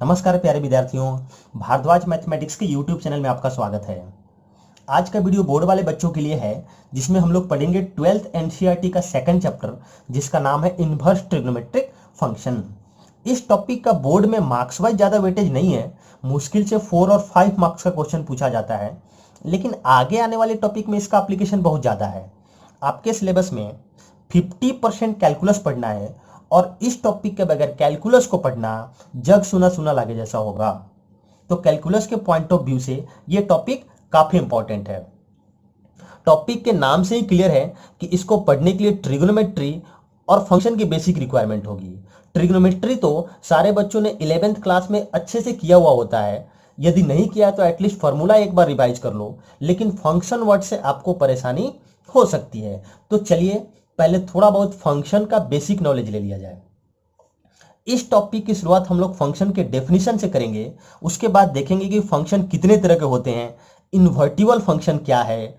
नमस्कार प्यारे विद्यार्थियों, भारद्वाज मैथमेटिक्स के यूट्यूब चैनल में आपका स्वागत है। आज का वीडियो बोर्ड वाले बच्चों के लिए है, जिसमें हम लोग पढ़ेंगे 12th एनसीईआरटी का सेकंड चैप्टर, जिसका नाम है इनवर्स ट्रिग्नोमेट्रिक फंक्शन। इस टॉपिक का बोर्ड में मार्क्स वाइज ज़्यादा वेटेज नहीं है, मुश्किल से 4 और 5 मार्क्स का क्वेश्चन पूछा जाता है, लेकिन आगे आने वाले टॉपिक में इसका एप्लीकेशन बहुत ज़्यादा है। आपके सिलेबस में 50% कैलकुलस पढ़ना है और इस टॉपिक के बगैर कैलकुलस को पढ़ना जग सुना सुना लागे जैसा होगा। तो कैलकुलस के पॉइंट ऑफ व्यू से ये टॉपिक काफी इंपॉर्टेंट है। टॉपिक के नाम से ही क्लियर है कि इसको पढ़ने के लिए ट्रिग्नोमेट्री और फंक्शन की बेसिक रिक्वायरमेंट होगी। ट्रिग्नोमेट्री तो सारे बच्चों ने 11th क्लास में अच्छे से किया हुआ होता है, यदि नहीं किया तो एटलीस्ट फॉर्मूला एक बार रिवाइज कर लो, लेकिन फंक्शन वर्ड से आपको परेशानी हो सकती है। तो चलिए पहले थोड़ा बहुत फंक्शन का बेसिक नॉलेज ले लिया जाए। इस टॉपिक की शुरुआत हम लोग फंक्शन के डेफिनेशन से करेंगे, उसके बाद देखेंगे कि फंक्शन कितने तरह के होते हैं, इन्वर्टिबल फंक्शन क्या है,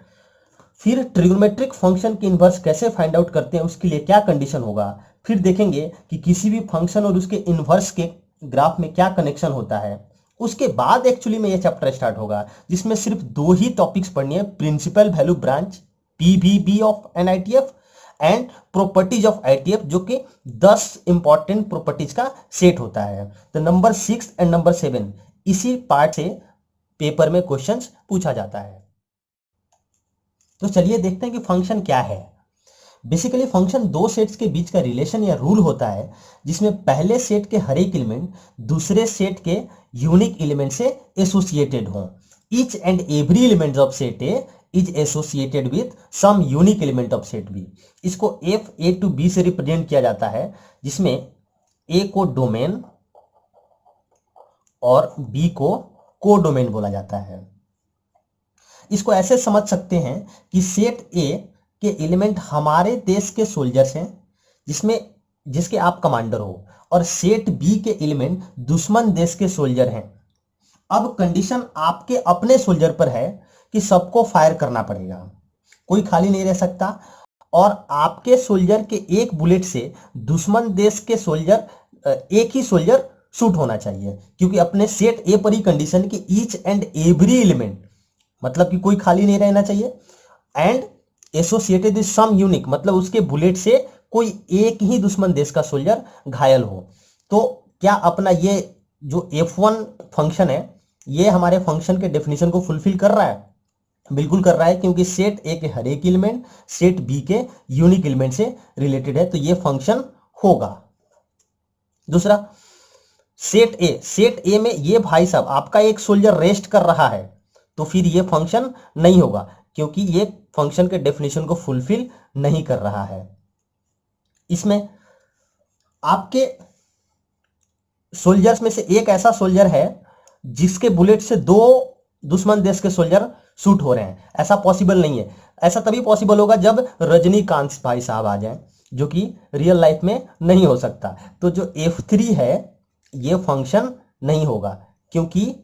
फिर ट्रिग्नोमेट्रिक फंक्शन के इन्वर्स कैसे फाइंड आउट करते हैं, उसके लिए क्या कंडीशन होगा, फिर देखेंगे कि किसी भी फंक्शन और उसके इन्वर्स के ग्राफ में क्या कनेक्शन होता है। उसके बाद एक्चुअली में यह चैप्टर स्टार्ट होगा, जिसमें सिर्फ 2 ही टॉपिक्स पढ़नी है, principal value branch PVB of an ITF and properties of ITF, जो कि 10 इंपॉर्टेंट प्रॉपर्टीज का सेट होता है। तो नंबर 6 एंड नंबर 7 इसी पार्ट से पेपर में क्वेश्चंस पूछा जाता है। तो चलिए देखते हैं कि फंक्शन क्या है। बेसिकली फंक्शन 2 सेट्स के बीच का रिलेशन या रूल होता है, जिसमें पहले सेट के हर एक एलिमेंट दूसरे सेट के यूनिक एलिमेंट से एसोसिएटेड हो। Each and every element of set A is associated with some unique element of set B. इसको एफ ए टू बी से रिप्रेजेंट किया जाता है, जिसमें ए को डोमेन और बी को कोडोमेन बोला जाता है। इसको ऐसे समझ सकते हैं कि सेट ए के एलिमेंट हमारे देश के सोल्जर्स हैं, जिसके आप कमांडर हो, और सेट बी के एलिमेंट दुश्मन देश के सोल्जर हैं। अब कंडीशन आपके अपने सोल्जर पर है कि सबको फायर करना पड़ेगा, कोई खाली नहीं रह सकता, और आपके सोल्जर के एक बुलेट से दुश्मन देश के सोल्जर एक ही सोल्जर शूट होना चाहिए, क्योंकि अपने सेट ए पर ही कंडीशन कि ईच एंड एवरी एलिमेंट, मतलब कि कोई खाली नहीं रहना चाहिए, and associated with some unique, मतलब उसके बुलेट से कोई एक ही दुश्मन देश का सोल्जर घायल हो। तो क्या अपना ये जो F1 फंक्शन है, ये हमारे फंक्शन के डेफिनेशन को फुलफिल कर रहा है? बिल्कुल कर रहा है, क्योंकि सेट ए के हर एक एलिमेंट सेट बी के यूनिक एलिमेंट से रिलेटेड है, तो ये फंक्शन होगा। दूसरा, सेट ए में ये भाई साहब आपका एक सोल्जर रेस्ट कर रहा है, तो फिर ये फंक्शन नहीं होगा, क्योंकि ये फंक्शन के डेफिनेशन को फुलफिल नहीं कर रहा है। इसमें आपके सोल्जर्स में से एक ऐसा सोल्जर है जिसके बुलेट से 2 दुश्मन देश के सोल्जर शूट हो रहे हैं। ऐसा पॉसिबल नहीं है। ऐसा तभी पॉसिबल होगा जब रजनीकांत भाई साहब आ जाएं, जो कि रियल लाइफ में नहीं हो सकता। तो जो F3 है ये फंक्शन नहीं होगा, क्योंकि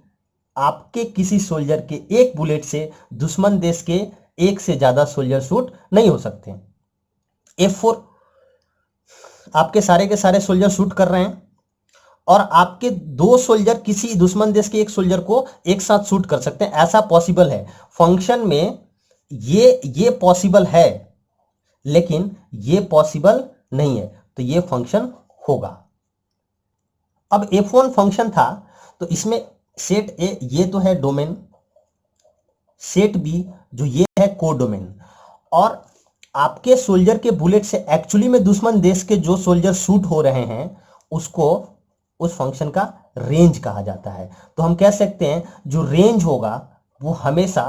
आपके किसी सोल्जर के एक बुलेट से दुश्मन देश के एक से ज्यादा सोल्जर शूट नहीं हो सकते। F4 आपके सारे के सारे सोल्जर शूट कर रहे हैं, और आपके 2 सोल्जर किसी दुश्मन देश के एक सोल्जर को एक साथ शूट कर सकते हैं। ऐसा पॉसिबल है फंक्शन में, ये पॉसिबल है, लेकिन ये पॉसिबल नहीं है, तो ये फंक्शन होगा। अब F1 फंक्शन था, तो इसमें सेट ए ये तो है डोमेन, सेट बी जो ये है कोडोमेन, और आपके सोल्जर के बुलेट से एक्चुअली में दुश्मन देश के जो सोल्जर शूट हो रहे हैं, उसको उस फंक्शन का रेंज कहा जाता है। तो हम कह सकते हैं जो रेंज होगा वो हमेशा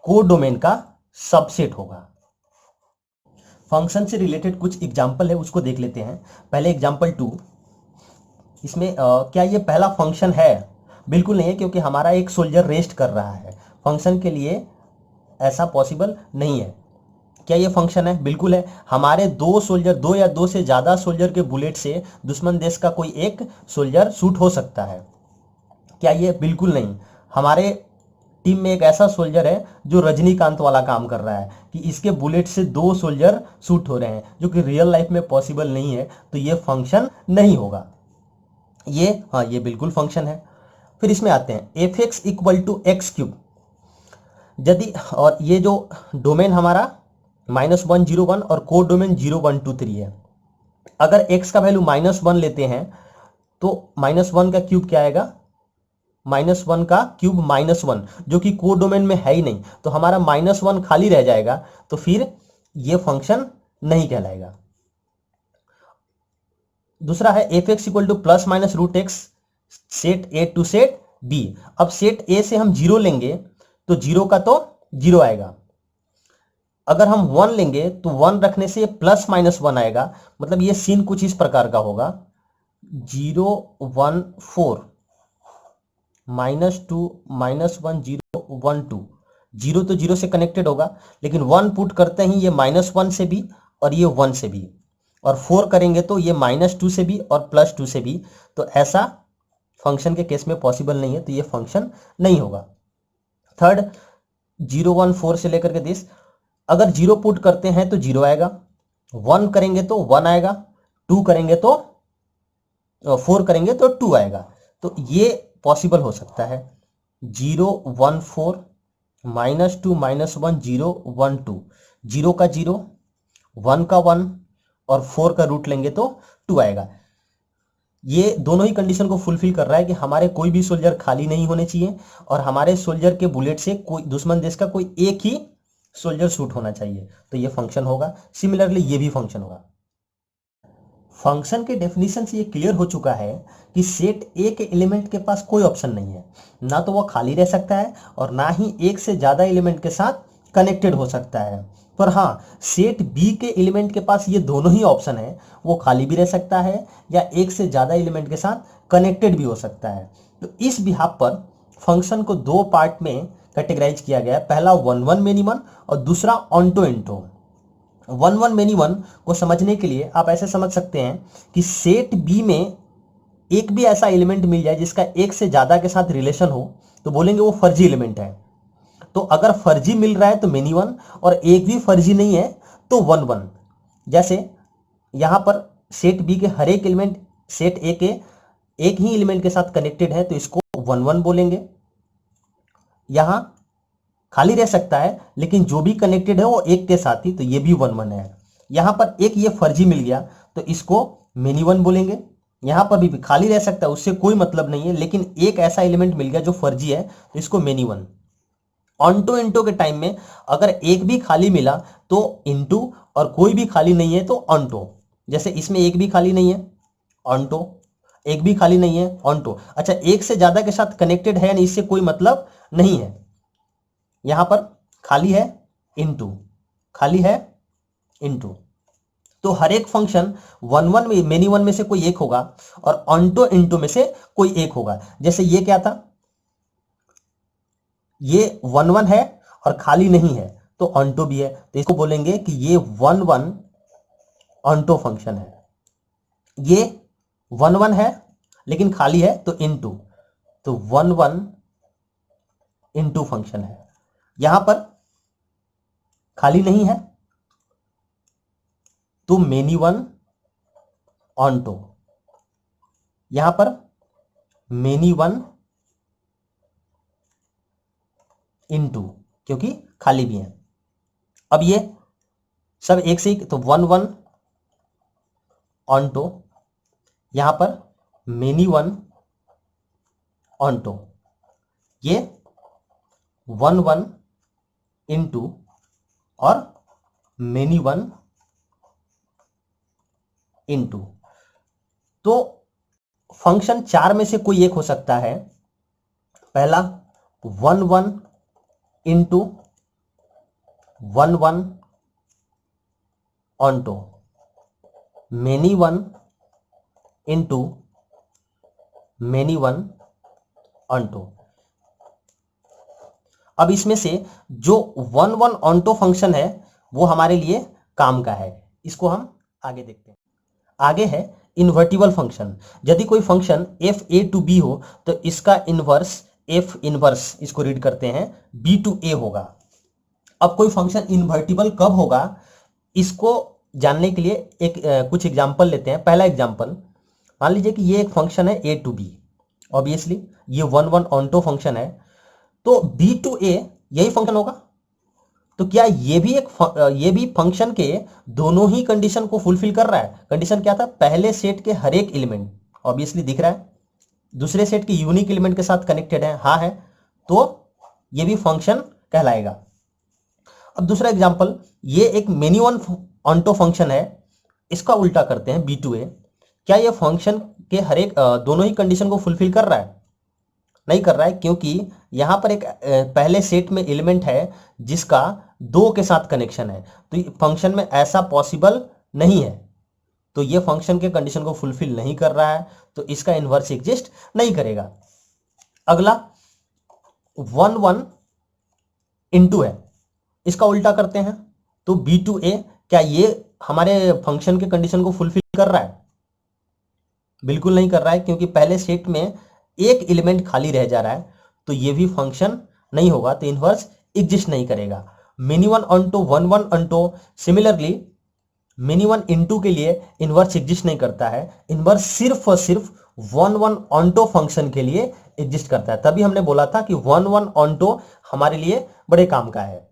कोडोमेन का सबसेट होगा। फंक्शन से रिलेटेड कुछ एग्जांपल है, उसको देख लेते हैं। पहले एग्जांपल 2, इसमें क्या ये पहला फंक्शन है? बिल्कुल नहीं है, क्योंकि हमारा एक सोल्जर रेस्ट कर रहा है। फंक्शन के लिए ऐसा पॉसिबल नहीं है। क्या ये फंक्शन है? बिल्कुल है। हमारे 2 सोल्जर, 2 या 2 से ज्यादा सोल्जर के बुलेट से दुश्मन देश का कोई एक सोल्जर शूट हो सकता है। क्या ये? बिल्कुल नहीं। हमारे टीम में एक ऐसा सोल्जर है जो रजनीकांत वाला काम कर रहा है कि इसके बुलेट से 2 सोल्जर शूट हो रहे हैं, जो कि रियल लाइफ में पॉसिबल नहीं है, तो ये फंक्शन नहीं होगा। ये हाँ ये बिल्कुल फंक्शन है। फिर इसमें आते हैं F X equal to X cube, यदि और ये जो डोमेन हमारा -1 0 1 और कोड डोमेन 0 1 2 3 है, अगर x का वैल्यू -1 लेते हैं तो -1 का क्यूब क्या आएगा, -1 का क्यूब -1, जो कि कोड डोमेन में है ही नहीं, तो हमारा -1 खाली रह जाएगा, तो फिर ये फंक्शन नहीं कहलाएगा। दूसरा है F X equal to plus minus root X set A to set B. अब सेट ए से हम 0 लेंगे तो 0 का तो 0 आएगा, अगर हम 1 लेंगे तो 1 रखने से प्लस -1 आएगा, मतलब ये सीन कुछ इस प्रकार का होगा 0 1 4 -2 -1 0 1 2, 0 तो 0 से कनेक्टेड होगा, लेकिन 1 पुट करते ही ये -1 से भी और ये 1 से भी, और 4 करेंगे तो ये -2 से भी और +2 से भी, तो ऐसा फंक्शन के केस में पॉसिबल नहीं है, तो ये फंक्शन नहीं होगा। थर्ड 0 1 4 से लेकर के 10, अगर 0 पुट करते हैं तो 0 आएगा, 1 करेंगे तो 1 आएगा, 2 करेंगे तो 4 करेंगे तो 2 आएगा, तो ये पॉसिबल हो सकता है। 0 1 4 -2 -1 0 1 2, 0 का 0 1 का 1 और 4 का रूट लेंगे तो 2 आएगा। ये दोनों ही कंडीशन को फुलफिल कर रहा है कि हमारे कोई भी सोल्जर खाली नहीं होने चाहिए और हमारे सोल्जर के बुलेट से कोई दुश्मन देश का कोई एक ही सोल्जर शूट होना चाहिए, तो ये फंक्शन होगा। सिमिलरली ये भी फंक्शन होगा। फंक्शन के डेफिनेशन से ये क्लियर हो चुका है कि सेट ए के एलिमेंट के पास कोई ऑप्शन नहीं है, ना तो वो खाली रह सकता है और ना ही एक से ज्यादा एलिमेंट के साथ कनेक्टेड हो सकता है। पर हाँ, सेट बी के एलिमेंट के पास ये दोनों ही ऑप्शन है, वो खाली भी रह सकता है या एक से ज्यादा एलिमेंट के साथ कनेक्टेड भी हो सकता है। तो इस बिहाफ पर फंक्शन को दो पार्ट में कैटेगराइज किया गया है, पहला 1 1 मेनी वन और दूसरा ऑन्टो इंटो। 1 1 मेनी वन को समझने के लिए आप ऐसे समझ सकते हैं कि सेट बी में एक भी ऐसा एलिमेंट मिल जाए जिसका एक से ज्यादा के साथ रिलेशन हो तो बोलेंगे वो फर्जी एलिमेंट है। तो अगर फर्जी मिल रहा है तो मेनी वन, और एक भी फर्जी नहीं है तो 1 1। जैसे यहां पर सेट बी के हर एक एलिमेंट सेट ए के एक ही एलिमेंट के साथ कनेक्टेड है, तो इसको 1 1 बोलेंगे। यहां खाली रह सकता है लेकिन जो भी कनेक्टेड है वो एक के साथ ही, तो ये भी 1 1 है। यहां पर एक ये फर्जी मिल गया तो इसको मेनी वन बोलेंगे। यहां पर भी खाली रह सकता है, उससे कोई मतलब नहीं है, लेकिन एक ऐसा एलिमेंट मिल गया जो फर्जी है तो इसको मेनी वन। ऑन्टो इंटो के टाइम में अगर एक भी खाली मिला तो इंटू, और कोई भी खाली नहीं है तो ऑन्टो। जैसे इसमें एक भी खाली नहीं है ऑन्टो, एक भी खाली नहीं है ऑन्टो। अच्छा, एक से ज्यादा के साथ कनेक्टेड है यानी इससे कोई मतलब नहीं है। यहां पर खाली है इंटू, खाली है इंटू, तो हर एक फंक्शन 1 1 में मेनी वन में से कोई एक होगा और ऑन्टो इंटू में से कोई एक होगा। जैसे ये क्या था, ये 1 1 है और खाली नहीं है तो ऑन्टो भी है, तो इसको बोलेंगे कि ये 1 1 ऑन्टो फंक्शन है। ये 1 1 है लेकिन खाली है तो इनटू, तो 1 1 इनटू फंक्शन है। यहां पर खाली नहीं है तो मेनी वन ऑन्टो, यहां पर मेनी वन इनटू, क्योंकि खाली भी है। अब ये सब एक से ही, तो 1 1 ऑन्टो, यहां पर मेनी वन ऑन्टो, ये 1 1 इनटू और मेनी वन इनटू। तो फंक्शन चार में से कोई एक हो सकता है। पहला 1 1 into 1 1 onto, many one into many one onto. अब इसमें से जो 1 1 ऑन्टो फंक्शन है वो हमारे लिए काम का है, इसको हम आगे देखते हैं। आगे है इन्वर्टिबल फंक्शन। यदि कोई function F A to B हो तो इसका इनवर्स एफ इनवर्स, इसको रीड करते हैं, बी टू ए होगा। अब कोई फंक्शन इन्वर्टिबल कब होगा इसको जानने के लिए एक कुछ एग्जांपल लेते हैं। पहला एग्जांपल, मान लीजिए कि ये एक फंक्शन है ए टू बी, ऑब्वियसली ये 1 1 ऑनटो फंक्शन है, तो बी टू ए यही फंक्शन होगा। तो क्या ये भी फंक्शन के दोनों ही कंडीशन को फुलफिल कर रहा है? कंडीशन क्या था? पहले सेट के हर एक एलिमेंट ऑब्वियसली दिख रहा है, दूसरे सेट के यूनिक एलिमेंट के साथ कनेक्टेड है, हाँ है, तो ये भी फंक्शन कहलाएगा। अब दूसरा एग्जांपल, ये एक मेनी वन ऑन्टो फंक्शन है, इसका उल्टा करते हैं बी टू ए। क्या ये फंक्शन के हर एक दोनों ही कंडीशन को फुलफिल कर रहा है? नहीं कर रहा है, क्योंकि यहां पर एक पहले सेट में एलिमेंट है जिसका 2 के साथ कनेक्शन है, तो फंक्शन में ऐसा पॉसिबल नहीं है, तो ये फंक्शन के कंडीशन को फुलफिल नहीं कर रहा है, तो इसका इनवर्स एग्जिस्ट नहीं करेगा। अगला 1 1 इंटू है, इसका उल्टा करते हैं, तो बी टू ए, क्या ये हमारे फंक्शन के कंडीशन को फुलफिल कर रहा है? बिल्कुल नहीं कर रहा है, क्योंकि पहले सेट में एक एलिमेंट खाली रह जा रहा है, तो ये भी फंक्शन नहीं होगा, तो इनवर्स एग्जिस्ट नहीं करेगा। Mini one onto 1 1 onto, similarly mini one into के लिए इनवर्स एग्जिस्ट नहीं करता है, इनवर्स सिर्फ और सिर्फ 1 1 ऑन्टो फंक्शन के लिए एग्जिस्ट करता है। तभी हमने बोला था कि 1 1 ऑन्टो हमारे लिए बड़े काम का है।